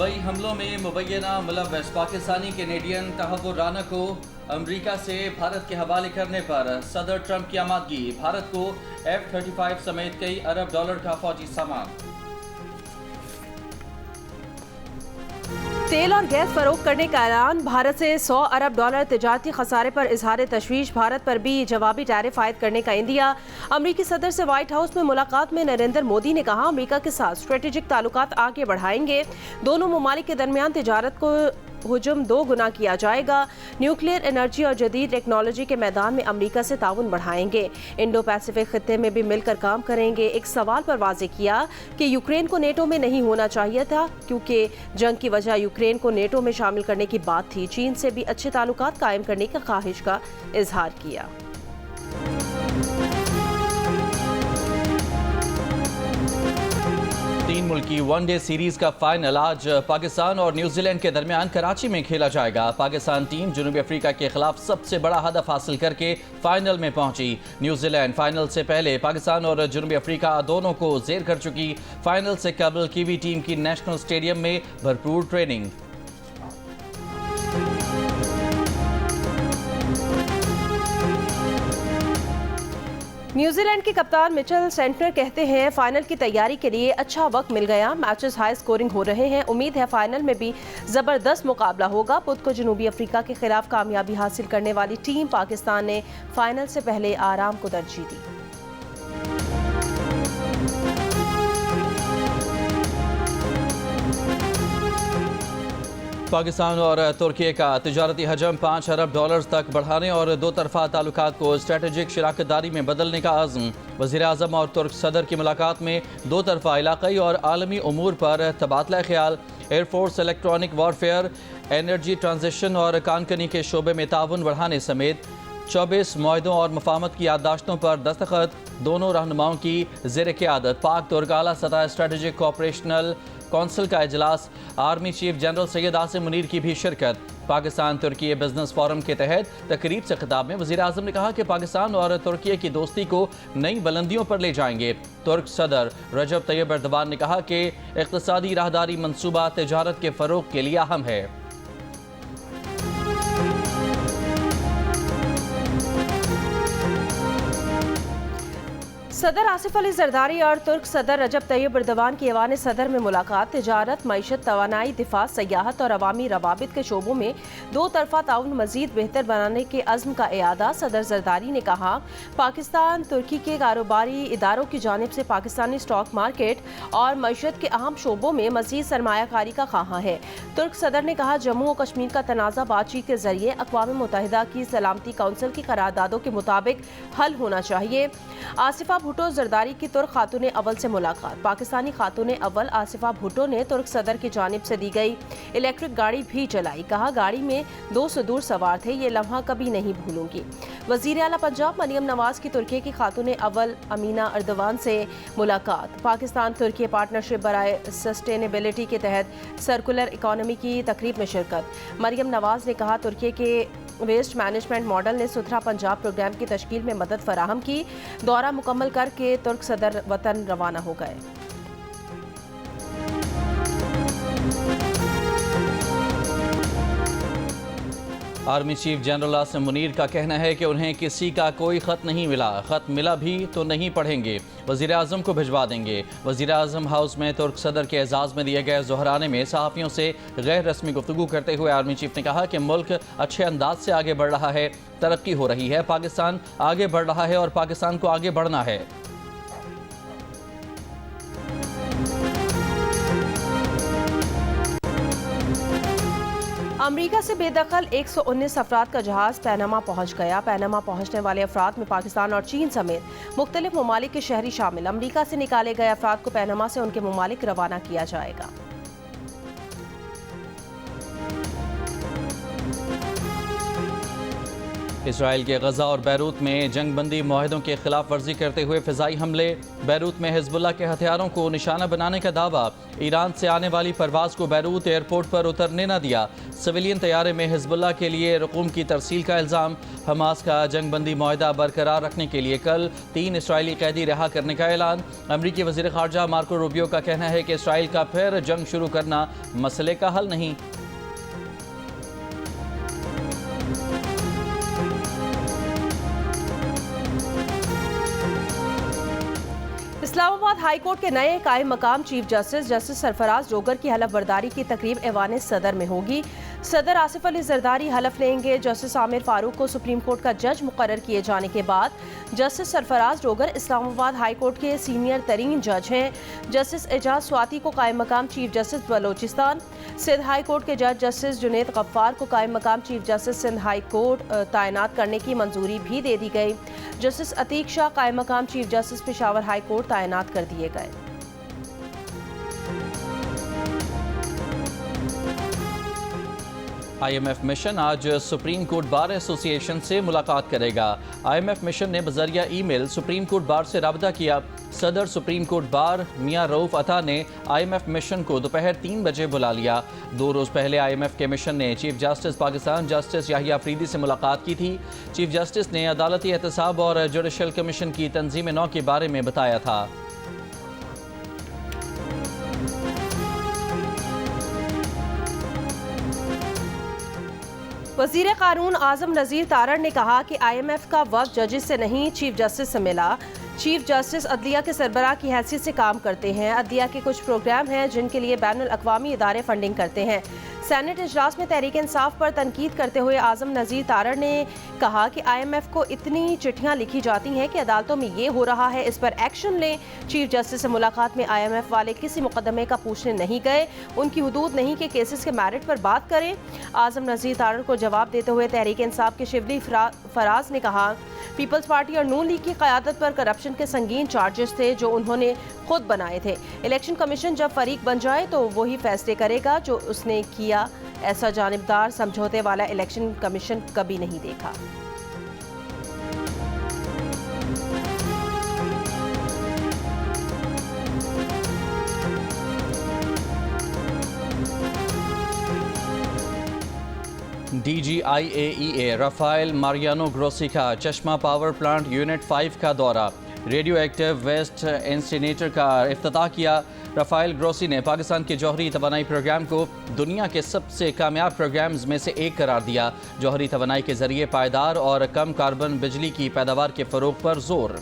हवाई हमलों में मुबैना मुलव्वस पाकिस्तानी कैनेडियन तहव्वुर राना को अमरीका से भारत के हवाले करने पर सदर ट्रंप की आमादगी। भारत को F-35 समेत कई अरब डॉलर का फौजी सामान। तेल और गैस फरोख्त करने का ऐलान। भारत से 100 अरब डॉलर तिजारती खसारे पर इजहार तशवीश। भारत पर भी जवाबी टैरिफ आयद करने का इंदिया। अमरीकी सदर से व्हाइट हाउस में मुलाकात में नरेंद्र मोदी ने कहा, अमरीका के साथ स्ट्रेटेजिक ताल्लुकात आगे बढ़ाएंगे। दोनों ममालिक के दरमियान तिजारत को हुजूम 2 गुना किया जाएगा। न्यूक्लियर एनर्जी और जदीद टेक्नोलॉजी के मैदान में अमरीका से ताउन बढ़ाएंगे। इंडो पैसिफिक खित्ते में भी मिलकर काम करेंगे। एक सवाल पर वाज़ेह किया कि यूक्रेन को नेटो में नहीं होना चाहिए था, क्योंकि जंग की वजह यूक्रेन को नेटो में शामिल करने की बात थी। चीन से भी अच्छे ताल्लुकात कायम करने की ख्वाहिश का इजहार किया। तीन मुल्की वनडे सीरीज का फाइनल आज पाकिस्तान और न्यूजीलैंड के दरमियान कराची में खेला जाएगा। पाकिस्तान टीम जनूबी अफ्रीका के खिलाफ सबसे बड़ा हदफ हासिल करके फाइनल में पहुंची। न्यूजीलैंड फाइनल से पहले पाकिस्तान और जनूबी अफ्रीका दोनों को जेर कर चुकी। फाइनल से कबल कीवी टीम की नेशनल स्टेडियम में भरपूर ट्रेनिंग। न्यूजीलैंड के कप्तान मिचेल सेंटनर कहते हैं, फाइनल की तैयारी के लिए अच्छा वक्त मिल गया। मैचेस हाई स्कोरिंग हो रहे हैं। उम्मीद है फाइनल में भी जबरदस्त मुकाबला होगा। बुध को जनूबी अफ्रीका के खिलाफ कामयाबी हासिल करने वाली टीम पाकिस्तान ने फाइनल से पहले आराम को तरजीह दी। पाकिस्तान और तुर्की का तिजारती हजम 5 अरब डॉलर तक बढ़ाने और दो तरफा ताल्लुकात को स्ट्रेटेजिक शराकतदारी में बदलने का आज़म। वज़ीर आज़म और तुर्क सदर की मुलाकात में दो तरफा इलाक़ाई और आलमी उमूर पर तबादला ख्याल। Air force, electronic warfare, energy transition और कानकनी के शोबे में ताउन बढ़ाने समेत 24 मुआहदों और मफाहमत की याददाश्तों पर दस्तखत। दोनों रहनुमाओं की ज़ेर क़यादत पाक तुर्क आला सतह स्ट्रेटेजिक कोऑपरेशनल कौंसिल का इजलास। Army chief general Syed Asim Munir की भी शिरकत। पाकिस्तान तुर्की बिजनेस फोरम के तहत तकरीब से खिताब में वज़ीर आज़म ने कहा कि पाकिस्तान और तुर्की की दोस्ती को नई बुलंदियों पर ले जाएंगे। तुर्क सदर रजब तैयब एर्दोगान ने कहा कि इक़्तिसादी राहदारी मंसूबा तिजारत के फ़रोग़ के लिए अहम है। सदर आसिफ अली जरदारी और तुर्क सदर रजब तैयब एर्दोगान की ऐवान सदर में मुलाकात। तिजारत, मईशत, तवानाई, दिफा, सयाहत और अवामी रवाबित के शोबों में दो तरफा ताउन मजीद बेहतर बनाने के अज़्म का इयादा। सदर जरदारी ने कहा, पाकिस्तान तुर्की के कारोबारी इदारों की जानिब से पाकिस्तानी स्टॉक मार्केट और मईशत के अहम शोबों में मजीद सरमायाकारी का ख्वाह है। तुर्क सदर ने कहा, जम्मू और कश्मीर का तनाज़ा बातचीत के जरिए अक़वाम मुत्तहिदा की सलामती काउंसिल की करारदादों के मुताबिक हल होना चाहिए। आसिफा भुट्टो जरदारी की तुर्क खातून अव्वल से मुलाकात। पाकिस्तानी खातून अव्वल आसिफा भुट्टो ने तुर्क सदर की जानिब से दी गई इलेक्ट्रिक गाड़ी भी चलाई। कहा, गाड़ी में 2 सुदूर सवार थे, ये लम्हा कभी नहीं भूलूंगी। वज़ीर आला पंजाब मरियम नवाज की तुर्की की खातून अव्वल अमीना एर्दोगान से मुलाकात। पाकिस्तान तुर्की पार्टनरशिप बराए सस्टेनेबिलिटी के तहत सर्कुलर इकॉनमी की तकरीब में शिरकत। मरियम नवाज ने कहा, तुर्की के वेस्ट मैनेजमेंट मॉडल ने सुथरा पंजाब प्रोग्राम की तश्कील में मदद फराहम की। दौरा मुकम्मल करके तुर्क सदर वतन रवाना हो गए। Army chief general Asim Munir का कहना है कि उन्हें किसी का कोई ख़त नहीं मिला। ख़त मिला भी तो नहीं पढ़ेंगे, वज़ीर आज़म को भिजवा देंगे। वज़ीर आज़म हाउस में तुर्क सदर के एजाज़ में दिए गए ज़ोहराने में सहाफ़ियों से गैर रस्मी गुफ्तगू करते हुए आर्मी चीफ ने कहा कि मुल्क अच्छे अंदाज से आगे बढ़ रहा है, तरक्की हो रही है, पाकिस्तान आगे बढ़ रहा है और पाकिस्तान को आगे बढ़ना है। अमरीका से बेदखल 119 अफराद का जहाज पैनामा पहुंच गया। पैनामा पहुंचने वाले अफराद में पाकिस्तान और चीन समेत मुख्तलिफ ममालिक के शहरी शामिल। अमरीका से निकाले गए अफराद को पैनामा से उनके ममालिक रवाना किया जाएगा। इसराइल के गजा और बैरूत में जंग बंदी मुआहदों की खिलाफ वर्जी करते हुए फ़िज़ाई हमले। बैरूत में हिजबुल्लाह के हथियारों को निशाना बनाने का दावा। ईरान से आने वाली परवाज़ को बैरूत एयरपोर्ट पर उतरने न दिया। सिविलियन तैयारे में हिजबुल्लाह के लिए रकूम की तरसील का इल्ज़ाम। हमास का जंग बंदी मुआहदा बरकरार रखने के लिए कल 3 इसराइली कैदी रिहा करने का ऐलान। अमरीकी वज़ीर ख़ारजा मार्को रूबियो का कहना है कि इसराइल का फिर जंग शुरू करना मसले का हल नहीं। इस्लामाबाद हाई कोर्ट के नए कायम मकाम चीफ जस्टिस सरफराज जोगर की हलफ बर्दारी की तकरीब ऐवान सदर में होगी। सदर आसिफ अली जरदारी हलफ लेंगे। जस्टिस आमिर फारूक को सुप्रीम कोर्ट का जज मुकर्रर किए जाने के बाद justice Sarfaraz Dogar Islamabad high court के सीनियर तरीन जज हैं। जस्टिस एजाज स्वाति को कायम मकाम chief justice Balochistan. Sindh high court के जज जस्टिस जुनेद गफ्फार को कायम मकाम chief justice Sindh high court तैनात करने की मंजूरी भी दे दी गई। जस्टिस अतीक शाह कायम मकाम chief justice Peshawar high court तैनात कर दिए गए। IMF मिशन आज सुप्रीम कोर्ट बार एसोसिएशन से मुलाकात करेगा। IMF मिशन ने बजरिया ईमेल सुप्रीम कोर्ट बार से राब्ता किया। सदर सुप्रीम कोर्ट बार मियां रऊफ अता ने IMF मिशन को दोपहर 3 बजे बुला लिया। 2 रोज़ पहले IMF के मिशन ने chief justice Pakistan justice Yahya Afridi से मुलाकात की थी। चीफ जस्टिस ने अदालती एहतसाब और जुडिशल कमीशन की तंजीम नौ के बारे में बताया था। वज़ीर कानून आज़म नज़ीर तारड़ ने कहा कि IMF का वक्त जजेस से नहीं चीफ जस्टिस से मिला। चीफ जस्टिस अदलिया के सरबराह की हैसियत से काम करते हैं। अदलिया के कुछ प्रोग्राम हैं जिनके लिए बैनुल अक़वामी इदारे फंडिंग करते हैं। सेनेट इजलास में तहरीक इंसाफ पर तनकीद करते हुए आज़म नज़ीर तारड़ ने कहा कि IMF को इतनी चिट्ठियां लिखी जाती हैं कि अदालतों में ये हो रहा है, इस पर एक्शन लें। चीफ जस्टिस से मुलाकात में IMF वाले किसी मुकदमे का पूछने नहीं गए, उनकी हुदूद नहीं के केसेस के मेरिट पर बात करें। आज़म नज़ीर तारड़ को जवाब देते हुए तहरीक इंसाफ के शिवली फराज ने कहा, पीपल्स पार्टी और नून लीग की क़यादत पर करप्शन के संगीन चार्जेस थे जो उन्होंने खुद बनाए थे। इलेक्शन कमीशन जब फरीक बन जाए तो वही फैसले करेगा जो उसने किया। ऐसा जानिबदार समझौते वाला इलेक्शन कमीशन कभी नहीं देखा। DGIAEA राफेल मारियानो ग्रोसी का चश्मा पावर प्लांट यूनिट 5 का दौरा। रेडियो एक्टिव वेस्ट इंसिनेटर का इफ्तिताह किया। राफेल ग्रोसी ने पाकिस्तान के जौहरी तवानाई प्रोग्राम को दुनिया के सबसे कामयाब प्रोग्राम्स में से एक करार दिया। जौहरी तवानाई के जरिए पायदार और कम कार्बन बिजली की पैदावार के फ़रोग पर जोर।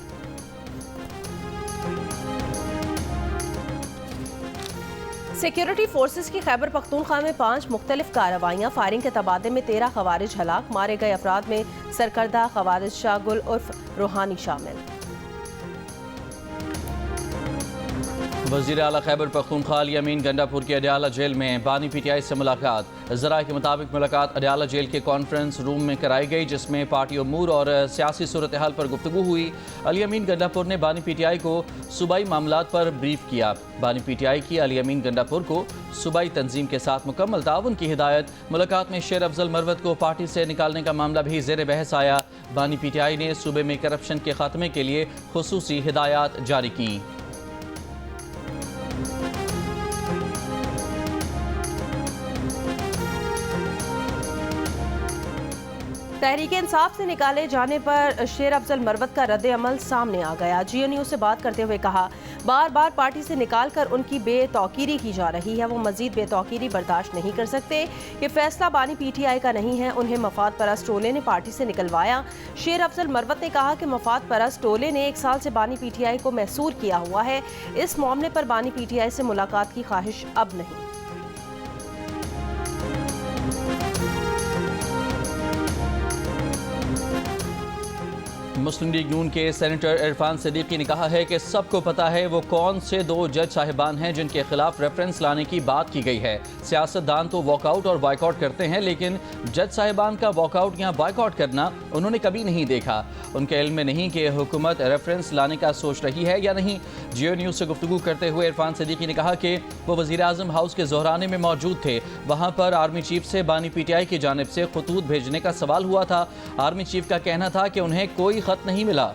सिक्योरिटी फोर्सेस की खैबर पख्तूनख्वा में 5 मुख्तलिफ कार्रवाइयाँ। फायरिंग के तबादले में 13 खवारिज हलाक। मारे गए अफराद में सरकर्दा खवारिज शाह गुल उर्फ रूहानी शामिल। वज़ीर आला खैबर पख्तूनख्वा अमीन गंडापुर के अडयाला जेल में बानी PTI से मुलाकात। ज़राए के मुताबिक मुलाकात अडयाला जेल के कॉन्फ्रेंस रूम में कराई गई, जिसमें पार्टी उमूर और सियासी सूरत हाल पर गुफ्तगू हुई। अमीन गंडापुर ने बानी PTI को सूबाई मामलात पर ब्रीफ किया। बानी PTI की अमीन गंडापुर को सूबाई तंजीम के साथ मुकम्मल ताउन की हिदायत। मुलाकात में शेर अफजल मरवत को पार्टी से निकालने का मामला भी ज़ेर बहस आया। बानी PTI ने सूबे में करप्शन के खात्मे के लिए खुसूसी हिदायत जारी की। तहरीक इंसाफ से निकाले जाने पर शेर अफजल मरवत का रद्द अमल सामने आ गया। GNU से बात करते हुए कहा, बार बार पार्टी से निकाल कर उनकी बेतौकीरी की जा रही है। वो मजीद बेतौकीरी बर्दाश्त नहीं कर सकते। ये फैसला बानी PTI का नहीं है, उन्हें मफाद परस्त टोले ने पार्टी से निकलवाया। शेर अफजल मरवत ने कहा कि मफाद परस्त टोले ने 1 साल से बानी PTI को महसूर किया हुआ है। इस मामले पर बानी PTI से मुलाकात की ख्वाहिश अब नहीं। मुस्लिम लीग नून के सेनेटर इरफान सिद्दीकी ने कहा है कि सबको पता है वो कौन से 2 जज साहिबान हैं जिनके खिलाफ रेफरेंस लाने की बात की गई है। सियासतदान तो वॉकआउट और बाइकआउट करते हैं, लेकिन जज साहिबान का वॉकआउट या बाइकआउट करना उन्होंने कभी नहीं देखा। उनके इल्म में नहीं कि हुकूमत रेफरेंस लाने का सोच रही है या नहीं। जियो न्यूज़ से गुफ्तगू करते हुए इरफान सिद्दीकी ने कहा कि वो वज़ीर आज़म हाउस के ज़ोहराने में मौजूद थे। वहाँ पर आर्मी चीफ से बानी PTI की जानिब से खतूत भेजने का सवाल हुआ था। आर्मी चीफ का कहना था कि उन्हें कोई ख़त नहीं मिला।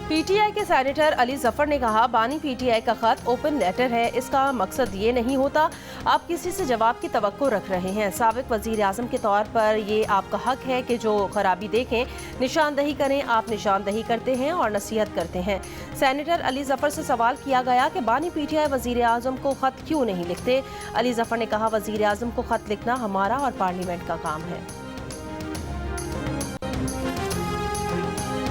PTI के सेनेटर अली जफर ने कहा, बानी PTI का खत ओपन लेटर है। इसका मकसद ये नहीं होता आप किसी से जवाब की तवक्को रख रहे हैं। साबिक वजीर आज़म के तौर पर ये आपका हक है कि जो खराबी देखें निशानदही करें। आप निशानदही करते हैं और नसीहत करते हैं। सेनेटर अली जफर से सवाल किया गया कि बानी PTI वजीर आज़म को खत क्यों नहीं लिखते। अली जफर ने कहा, वजीर आज़म को खत लिखना हमारा और पार्लियामेंट का काम है।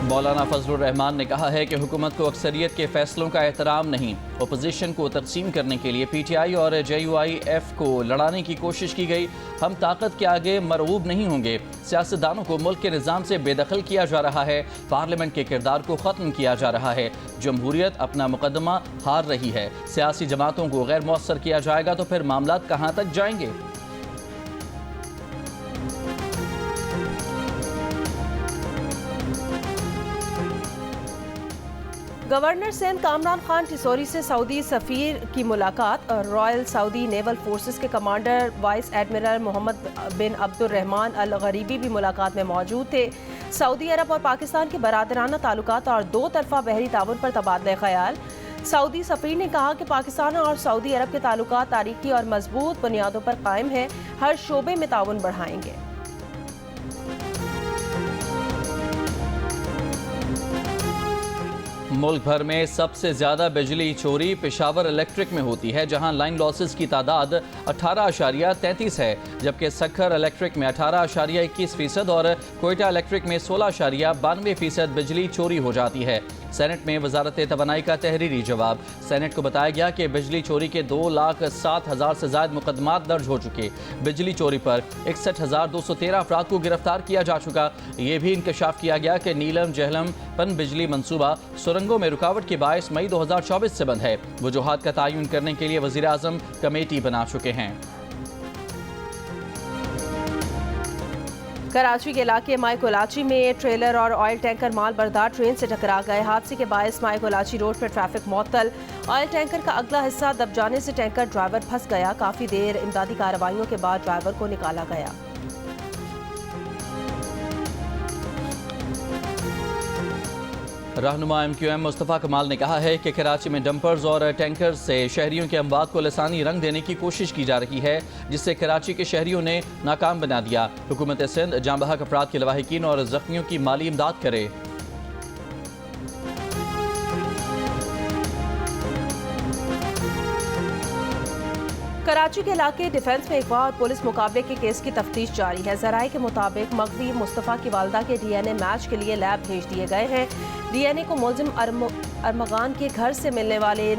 मौलाना फजलुर रहमान ने कहा है कि हुकूमत को अक्सरियत के फैसलों का एहतराम नहीं। अपोजिशन को तकसीम करने के लिए PTI और JUIF को लड़ाने की कोशिश की गई। हम ताकत के आगे मरगूब नहीं होंगे। सियासतदानों को मुल्क के निज़ाम से बेदखल किया जा रहा है। पार्लियामेंट के किरदार को ख़त्म किया जा रहा है। जमहूरियत अपना मुकदमा हार रही है। सियासी जमातों को गैर मौसर किया जाएगा तो फिर मामला कहाँ तक जाएंगे। गवर्नर सिंध कामरान खान टिसोरी से सऊदी सफ़ीर की मुलाकात। रॉयल सऊदी नेवल फोर्सेस के कमांडर वाइस एडमिरल मोहम्मद बिन अब्दुर्रहमान अल गरीबी भी मुलाकात में मौजूद थे। सऊदी अरब और पाकिस्तान के बरादराना ताल्लुकात और दो तरफा बहरी ताउन पर तबादला ख्याल। सऊदी सफ़ीर ने कहा कि पाकिस्तान और सऊदी अरब के ताल्लुकात तारीखी और मजबूत बुनियादों पर कायम है। हर शोबे में ताउन बढ़ाएंगे। मुल्क भर में सबसे ज़्यादा बिजली चोरी पेशावर इलेक्ट्रिक में होती है, जहां लाइन लॉसेस की तादाद 18.33 है, जबकि सखर इलेक्ट्रिक में 18.21% और कोयटा इलेक्ट्रिक में 16.92% बिजली चोरी हो जाती है। सेनेट में वजारत तवानाई का तहरीरी जवाब। सेनेट को बताया गया कि बिजली चोरी के 2,07,000 से ज़ायद मुकदमात दर्ज हो चुके। बिजली चोरी पर 61,213 अफराद को गिरफ्तार किया जा चुका। ये भी इंकशाफ किया गया कि नीलम जहलम पन बिजली मनसूबा सुरंगों में रुकावट के बायस मई 2024 से बंद है। वजूहात का तयन करने के लिए वज़ीर आज़म कमेटी बना चुके हैं। कराची के इलाके मायकोलाची में ट्रेलर और ऑयल टैंकर माल बरदार ट्रेन से टकरा गए। हादसे के बायस मायकोलाची रोड पर ट्रैफिक मुअत्तल। ऑयल टैंकर का अगला हिस्सा दब जाने से टैंकर ड्राइवर फंस गया। काफ़ी देर इमदादी कार्रवाइयों के बाद ड्राइवर को निकाला गया। रहनुमा MQM मुस्तफ़ा कमाल ने कहा है कि कराची में डंपर्स और टैंकर से शहरियों के अमवात को लसानी रंग देने की कोशिश की जा रही है, जिससे कराची के शहरियों ने नाकाम बना दिया। हुकूमत सिंध जाँ बहक अफराद के लवाहिकीन और जख्मियों की माली इमदाद करे। कराची के इलाके डिफेंस में अगवा और पुलिस मुकाबले के केस की तफ्तीश जारी है। ज़राए के मुताबिक मगवी मुस्तफ़ा की वालदा के DNA मैच के लिए लैब भेज दिए गए हैं। DNA को मुलजिम अरमगान के घर से मिलने वाले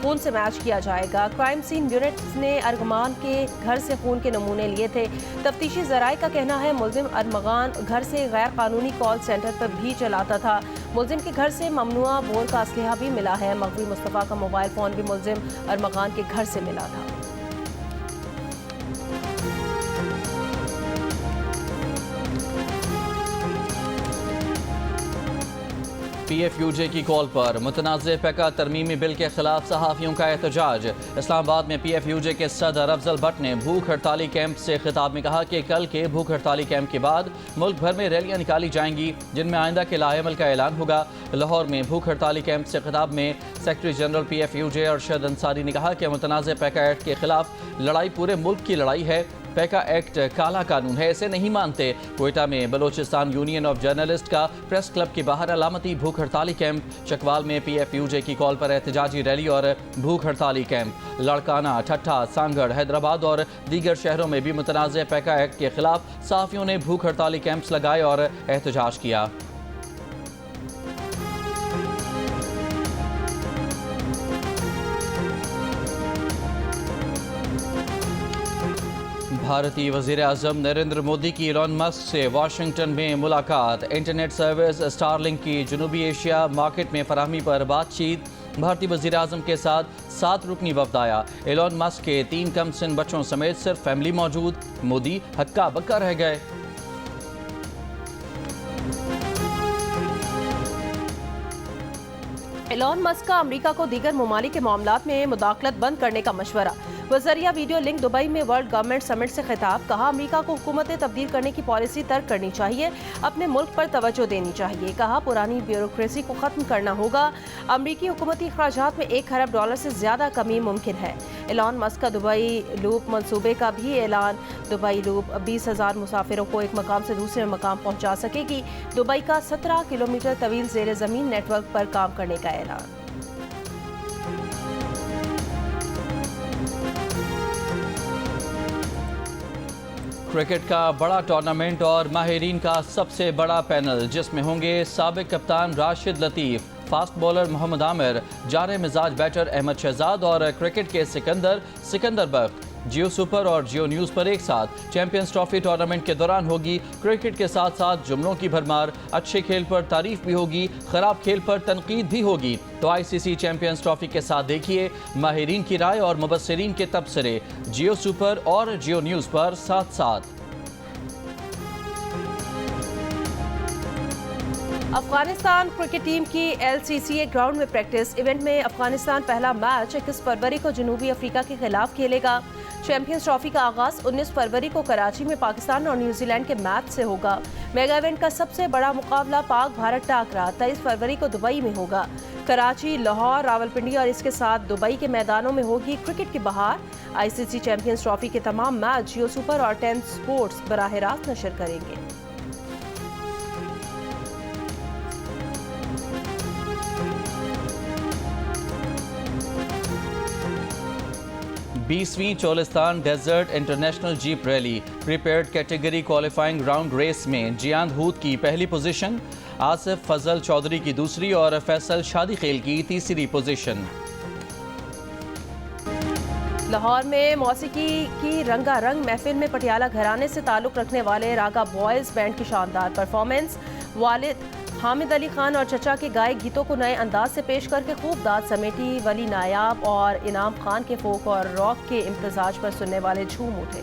खून से मैच किया जाएगा। क्राइम सीन यूनिट ने अरगमान के घर से खून के नमूने लिए थे। तफ्तीशी ज़राए का कहना है मुलजिम अरमगान घर से गैर कानूनी कॉल सेंटर पर भी चलाता था। मुलजिम के घर से ममनुआ बोर का असलहा भी मिला है। मगवी मुस्तफ़ा का मोबाइल फ़ोन भी मुलजिम अरमगान के घर से मिला था। PFUJ की कॉल पर मुतनाज़ पैका तरमीमी बिल के खिलाफ सहाफ़ियों का एहतजाज। इस्लामाबाद में PFUJ के सदर अफजल भट्ट ने भूख हड़ताली कैंप से खिताब में कहा कि कल के भूख हड़ताली कैंप के बाद मुल्क भर में रैलियां निकाली जाएंगी, जिनमें आइंदा के लाएमल का ऐलान होगा। लाहौर में भूख हड़ताली कैंप से खिताब में secretary general PFUJ Arshad Ansari ने कहा कि मुतनाज़ पैका एक्ट के खिलाफ लड़ाई पूरे मुल्क की लड़ाई है। पैका एक्ट काला कानून है, इसे नहीं मानते। कोयटा में बलोचिस्तान यूनियन ऑफ जर्नलिस्ट का प्रेस क्लब के बाहर अलामती भूख हड़ताली कैंप। चकवाल में PFUJ की कॉल पर एहतजाजी रैली और भूख हड़ताली कैंप। लड़काना, ठट्ठा, सांगड़, हैदराबाद और दीगर शहरों में भी मुतनाज़ पैका एक्ट के खिलाफ सहाफ़ियों ने भूख हड़ताली कैंप्स लगाए और एहतजाज किया। भारतीय वज़ीर आज़म नरेंद्र मोदी की इलॉन मस्क से वाशिंगटन में मुलाकात। इंटरनेट सर्विस स्टारलिंक की जनूबी एशिया मार्केट में फराहमी पर बातचीत। भारतीय वज़ीर आज़म के साथ 7 रुकनी वफ़द आया। एलॉन मस्क के 3 कम सिन बच्चों समेत सिर्फ फैमिली मौजूद। मोदी हक्का बक्का रह गए। एलॉन मस्क का अमेरिका को दीगर ममालिक के मामलात में मुदाखलत बंद करने का मशवरा। वज़रिया वीडियो लिंक दुबई में वर्ल्ड गवर्नमेंट समिट से खिताब। कहा, अमेरिका को हुकूमतें तब्दील करने की पॉलिसी तर्क करनी चाहिए, अपने मुल्क पर तवज्जो देनी चाहिए। कहा, पुरानी ब्यूरोक्रेसी को ख़त्म करना होगा। अमरीकी हुकूमती अखराजात में $1 खरब से ज़्यादा कमी मुमकिन है। एलॉन मस्क का दुबई लूप मंसूबे का भी ऐलान। दुबई लूप 20,000 मुसाफिरों को एक मकाम से दूसरे मकाम पहुँचा सकेगी। दुबई का 17 किलोमीटर तवील ज़ेर ज़मीन नेटवर्क पर काम करने का ऐलान। क्रिकेट का बड़ा टूर्नामेंट और माहिरीन का सबसे बड़ा पैनल, जिसमें होंगे साबिक कप्तान राशिद लतीफ़, फास्ट बॉलर मोहम्मद आमिर, जारे मिजाज बैटर अहमद शहजाद और क्रिकेट के सिकंदर बख्त। जियो सुपर और जियो न्यूज़ पर एक साथ चैंपियंस ट्रॉफी टूर्नामेंट के दौरान होगी क्रिकेट के साथ साथ जुमलों की भरमार। अच्छे खेल पर तारीफ भी होगी, खराब खेल पर तनकीद भी होगी। तो आईसीसी चैंपियंस ट्रॉफी के साथ देखिए माहिरीन की राय और मुबस्सिरीन के तबसरे जियो सुपर और जियो न्यूज़ पर साथ साथ। अफगानिस्तान क्रिकेट टीम की LCCA ग्राउंड में प्रैक्टिस इवेंट में अफगानिस्तान पहला मैच 21 फरवरी को जनूबी अफ्रीका के खिलाफ खेलेगा। चैंपियंस ट्रॉफी का आगाज 19 फरवरी को कराची में पाकिस्तान और न्यूजीलैंड के मैच से होगा। मेगा इवेंट का सबसे बड़ा मुकाबला पाक भारत टाकरा 23 फरवरी को दुबई में होगा। कराची, लाहौर, रावलपिंडी और इसके साथ दुबई के मैदानों में होगी क्रिकेट की बहार। ICC चैंपियंस ट्रॉफी के तमाम मैच जियो सुपर और 10 स्पोर्ट्स बराह रास्त नशर करेंगे। 20वीं Cholistan desert international jeep rally prepared category qualifying round race में जियान हूद की पहली पोजीशन, आसिफ फजल चौधरी की दूसरी और फैसल शादी खेल की तीसरी पोजीशन। लाहौर में मौसीकी की रंगारंग महफिल में पटियाला घराने से ताल्लुक़ रखने वाले रागा बॉयज़ बैंड की शानदार परफॉर्मेंस। वालिद हामिद अली खान और चचा के गाए गीतों को नए अंदाज से पेश करके खूब दाद समेटी। वली नायाब और इनाम खान के फोक और रॉक के इम्तजाज पर सुनने वाले झूम उठे।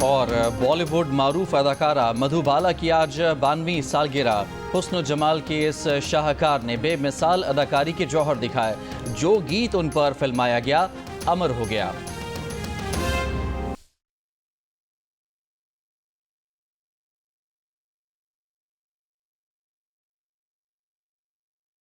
और बॉलीवुड मारूफ अदाकारा मधुबाला की आज 92वीं सालगिरह। हुस्न जमाल के इस शाहकार ने बेमिसाल अदाकारी के जौहर दिखाए। जो गीत उन पर फिल्माया गया अमर हो गया।